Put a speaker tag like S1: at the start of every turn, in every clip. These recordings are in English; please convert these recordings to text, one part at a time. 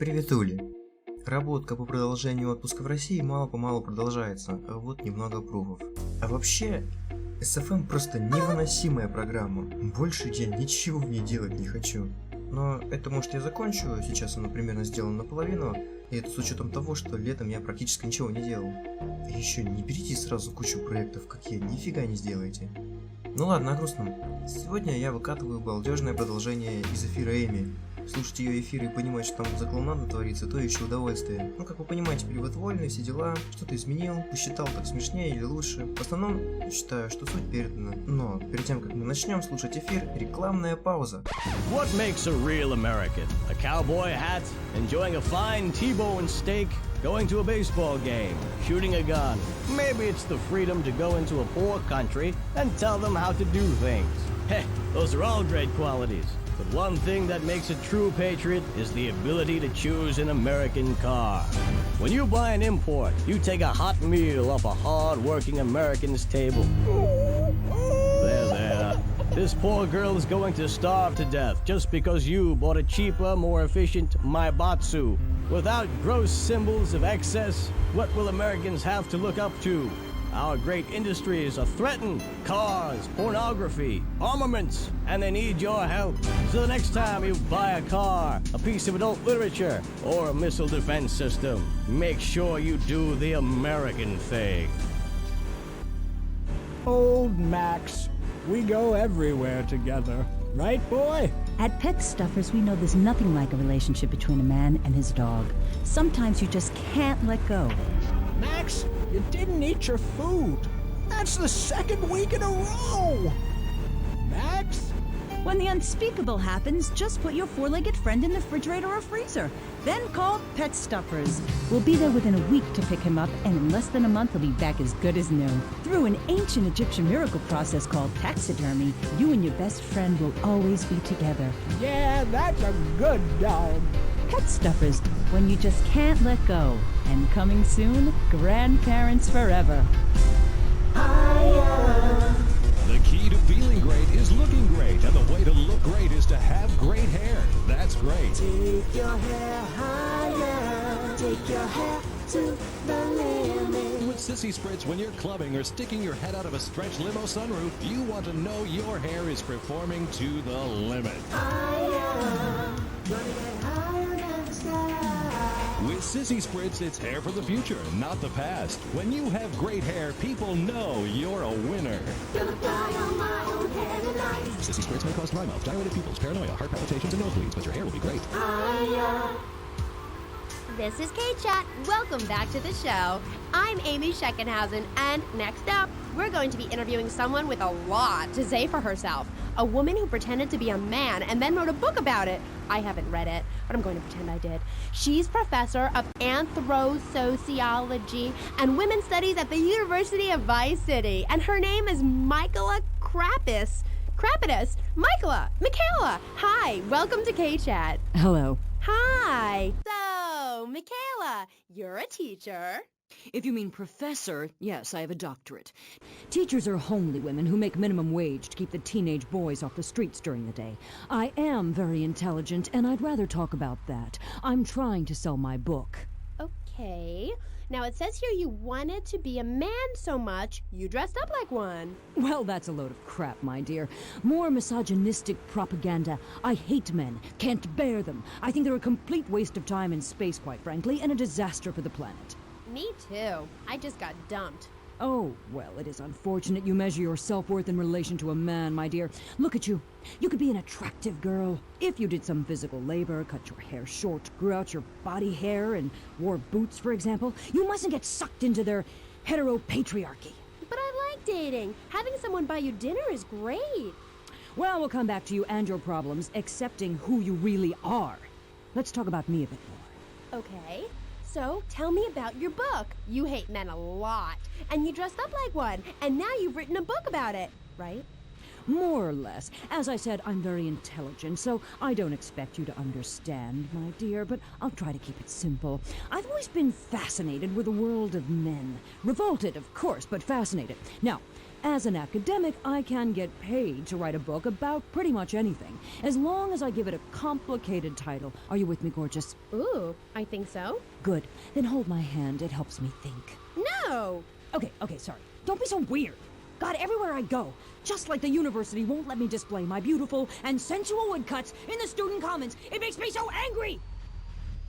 S1: Приветули! Работка по продолжению отпуска в России мало-помалу продолжается, а вот немного аппрувов. А вообще, СФМ просто невыносимая программа. Больше я ничего в ней делать не хочу. Но это, может, я закончу, сейчас оно примерно сделано наполовину, и это с учетом того, что летом я практически ничего не делал. И еще не берите сразу кучу проектов, какие нифига не сделаете. Ну ладно, о грустном. Сегодня я выкатываю балдежное продолжение из эфира Эми. Слушать ее эфиры и понимать, что там за клоунада творится, то еще удовольствие. Ну, как вы понимаете, перевод вольный, все дела, что-то изменил, посчитал так смешнее или лучше. В основном, считаю, что суть передана. Но, перед тем, как мы начнем слушать эфир, рекламная пауза.
S2: What makes a real American? A cowboy hat, enjoying a fine T-bone steak, going to a baseball game, shooting a gun. Maybe it's the freedom to go into a poor country and tell them how to do things. Hey, those are all great qualities. But one thing that makes a true patriot is the ability to choose an American car. When you buy an import, you take a hot meal off a hard-working American's table. There. This poor girl is going to starve to death just because you bought a cheaper, more efficient Maibatsu. Without gross symbols of excess, what will Americans have to look up to? Our great industries are threatened. Cars, pornography, armaments, and they need your help. So the next time you buy a car, a piece of adult literature, or a missile defense system, make sure you do the American thing.
S3: Old Max, we go everywhere together. Right, boy?
S4: At Pet Stuffers, we know there's nothing like a relationship between a man and his dog. Sometimes you just can't let go.
S3: Max, you didn't eat your food. That's the second week in a row. Max?
S4: When the unspeakable happens, just put your four-legged friend in the refrigerator or freezer. Then call Pet Stuffers. We'll be there within a week to pick him up, and in less than a month he'll be back as good as new. Through an ancient Egyptian miracle process called taxidermy, you and your best friend will always be together.
S3: Yeah, that's a good dog.
S4: Pet Stuffers, when you just can't let go. And coming soon, grandparents forever.
S5: The key to feeling great is looking great, and the way to look great is to have great hair. That's great.
S6: Take your hair higher, take your hair to the limit.
S5: With Sissy Spritz, when you're clubbing or sticking your head out of a stretch limo sunroof, you want to know your hair is performing to the limit.
S6: Higher, gonna get higher than the sky.
S5: With Sissy Spritz, it's hair for the future, not the past. When you have great hair, people know you're a winner.
S6: Gonna fly on my own hair tonight.
S5: Sissy Spritz may cause dry mouth, dilated pupils, paranoia, heart palpitations, and nosebleeds, but your hair will be great.
S6: Higher.
S7: This is K-Chat. Welcome back to the show. I'm Amy Shekенhausen, and next up, we're going to be interviewing someone with a lot to say for herself. A woman who pretended to be a man and then wrote a book about it. I haven't read it, but I'm going to pretend I did. She's professor of anthro-sociology and women's studies at the University of Vice City, and her name is Mihaiela Karapadis. Mihaiela, hi, welcome to K-Chat.
S4: Hello.
S7: Hi. So, Mihaiela, you're a teacher.
S8: If you mean professor, yes, I have a doctorate. Teachers are homely women who make minimum wage to keep the teenage boys off the streets during the day. I am very intelligent, and I'd rather talk about that. I'm trying to sell my book.
S7: Okay. Now, it says here you wanted to be a man so much, you dressed up like one.
S8: Well, that's a load of crap, my dear. More misogynistic propaganda. I hate men. Can't bear them. I think they're a complete waste of time and space, quite frankly, and a disaster for the planet.
S7: Me too. I just got dumped.
S8: Oh, well, it is unfortunate you measure your self-worth in relation to a man, my dear. Look at you. You could be an attractive girl if you did some physical labor, cut your hair short, grew out your body hair, and wore boots, for example. You mustn't get sucked into their heteropatriarchy.
S7: But I like dating. Having someone buy you dinner is great.
S8: Well, we'll come back to you and your problems, accepting who you really are. Let's talk about me a bit more.
S7: Okay. So, tell me about your book. You hate men a lot, and you dressed up like one, and now you've written a book about it, right?
S8: More or less. As I said, I'm very intelligent, so I don't expect you to understand, my dear, but I'll try to keep it simple. I've always been fascinated with the world of men. Revolted, of course, but fascinated. Now, as an academic, I can get paid to write a book about pretty much anything, as long as I give it a complicated title. Are you with me, gorgeous?
S7: Ooh, I think so.
S8: Good. Then hold my hand. It helps me think.
S7: No!
S8: Okay, sorry. Don't be so weird. God, everywhere I go, just like the university won't let me display my beautiful and sensual woodcuts in the student commons, it makes me so angry!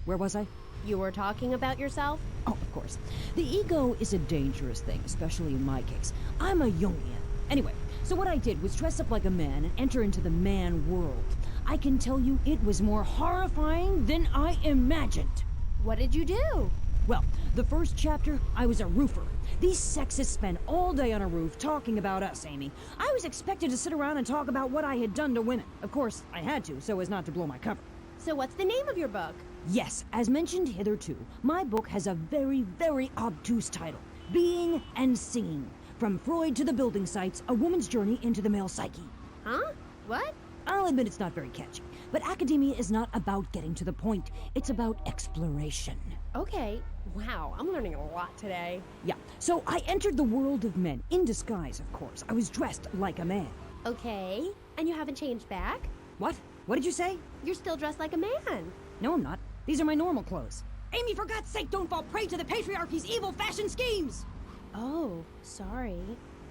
S8: Where was I?
S7: You were talking about yourself?
S8: Oh, of course. The ego is a dangerous thing, especially in my case. I'm a Jungian. Anyway, so what I did was dress up like a man and enter into the man world. I can tell you it was more horrifying than I imagined.
S7: What did you do?
S8: Well, the first chapter, I was a roofer. These sexists spend all day on a roof talking about us, Amy. I was expected to sit around and talk about what I had done to women. Of course, I had to, so as not to blow my cover.
S7: So what's the name of your book?
S8: Yes, as mentioned hitherto, my book has a very, very obtuse title. Being and Singing. From Freud to the building sites, a woman's journey into the male psyche.
S7: Huh? What?
S8: I'll admit it's not very catchy, but academia is not about getting to the point. It's about exploration.
S7: Okay. Wow, I'm learning a lot today.
S8: Yeah, so I entered the world of men, in disguise, of course. I was dressed like a man.
S7: Okay. And you haven't changed back?
S8: What? What did you say?
S7: You're still dressed like a man.
S8: No, I'm not. These are my normal clothes. Amy, for God's sake, don't fall prey to the patriarchy's evil fashion schemes!
S7: Oh, sorry.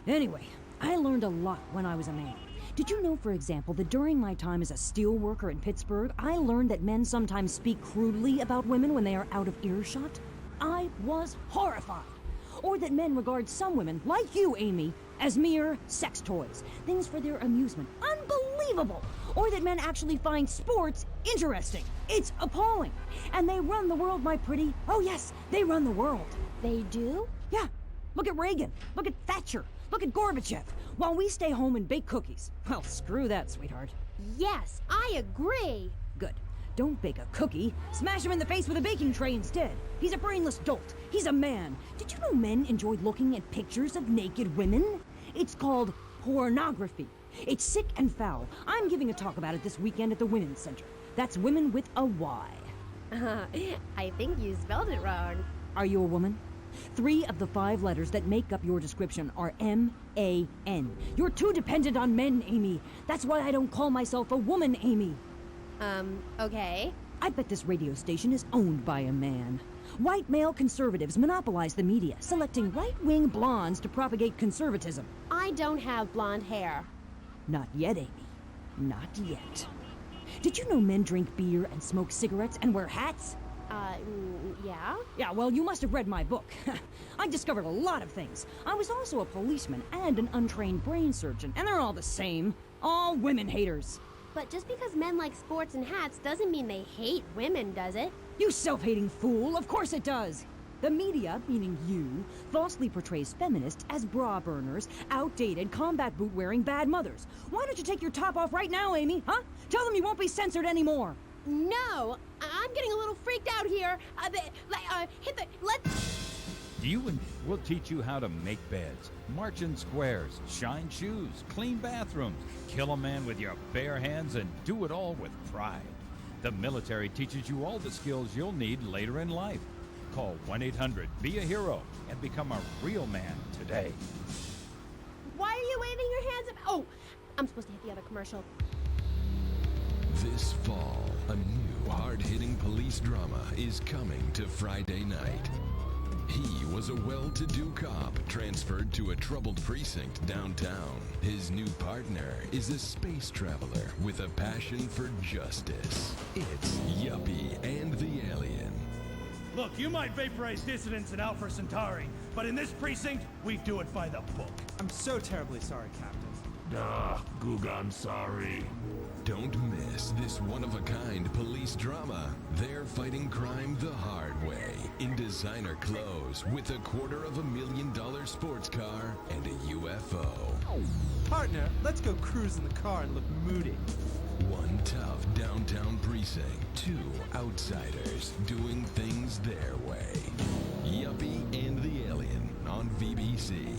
S8: Anyway, I learned a lot when I was a man. Did you know, for example, that during my time as a steel worker in Pittsburgh, I learned that men sometimes speak crudely about women when they are out of earshot? I was horrified. Or that men regard some women, like you, Amy, as mere sex toys, things for their amusement. Unbelievable! Or that men actually find sports interesting. It's appalling. And they run the world, my pretty. Oh yes, they run the world.
S7: They do?
S8: Yeah. Look at Reagan. Look at Thatcher. Look at Gorbachev. While we stay home and bake cookies. Well, screw that, sweetheart.
S7: Yes, I agree.
S8: Good. Don't bake a cookie. Smash him in the face with a baking tray instead. He's a brainless dolt. He's a man. Did you know men enjoy looking at pictures of naked women? It's called pornography. It's sick and foul. I'm giving a talk about it this weekend at the Women's Center. That's women with a Y.
S7: I think you spelled it wrong.
S8: Are you a woman? 3 of the 5 letters that make up your description are M-A-N. You're too dependent on men, Amy. That's why I don't call myself a woman, Amy.
S7: Okay.
S8: I bet this radio station is owned by a man. White male conservatives monopolize the media, selecting right-wing blondes to propagate conservatism.
S7: I don't have blonde hair.
S8: Not yet, Amy. Not yet. Did you know men drink beer and smoke cigarettes and wear hats?
S7: Yeah?
S8: Yeah, well, you must have read my book. I discovered a lot of things. I was also a policeman and an untrained brain surgeon, and they're all the same. All women haters.
S7: But just because men like sports and hats doesn't mean they hate women, does it?
S8: You self-hating fool, of course it does. The media, meaning you, falsely portrays feminists as bra burners, outdated, combat boot-wearing bad mothers. Why don't you take your top off right now, Amy, huh? Tell them you won't be censored anymore.
S7: No, I'm getting a little freaked out here.
S9: We'll teach you how to make beds, march in squares, shine shoes, clean bathrooms, kill a man with your bare hands, and do it all with pride. The military teaches you all the skills you'll need later in life. Call 1-800-BE-A-HERO and become a real man today.
S7: Why are you waving your hands up? Oh, I'm supposed to hit the other commercial.
S10: This fall, a new hard-hitting police drama is coming to Friday night. He was a well-to-do cop transferred to a troubled precinct downtown. His new partner is a space traveler with a passion for justice. It's Yuppie and the Alien.
S11: Look, you might vaporize dissidents in Alpha Centauri, but in this precinct, we do it by the book.
S12: I'm so terribly sorry, Captain.
S10: Googa, I'm sorry. Don't miss this one-of-a-kind police drama. They're fighting crime the hard way, in designer clothes, with $250,000 sports car and a UFO.
S12: Partner, let's go cruise in the car and look moody.
S10: One tough downtown precinct, 2 outsiders doing things their way. Yuppie and the Alien on VBC.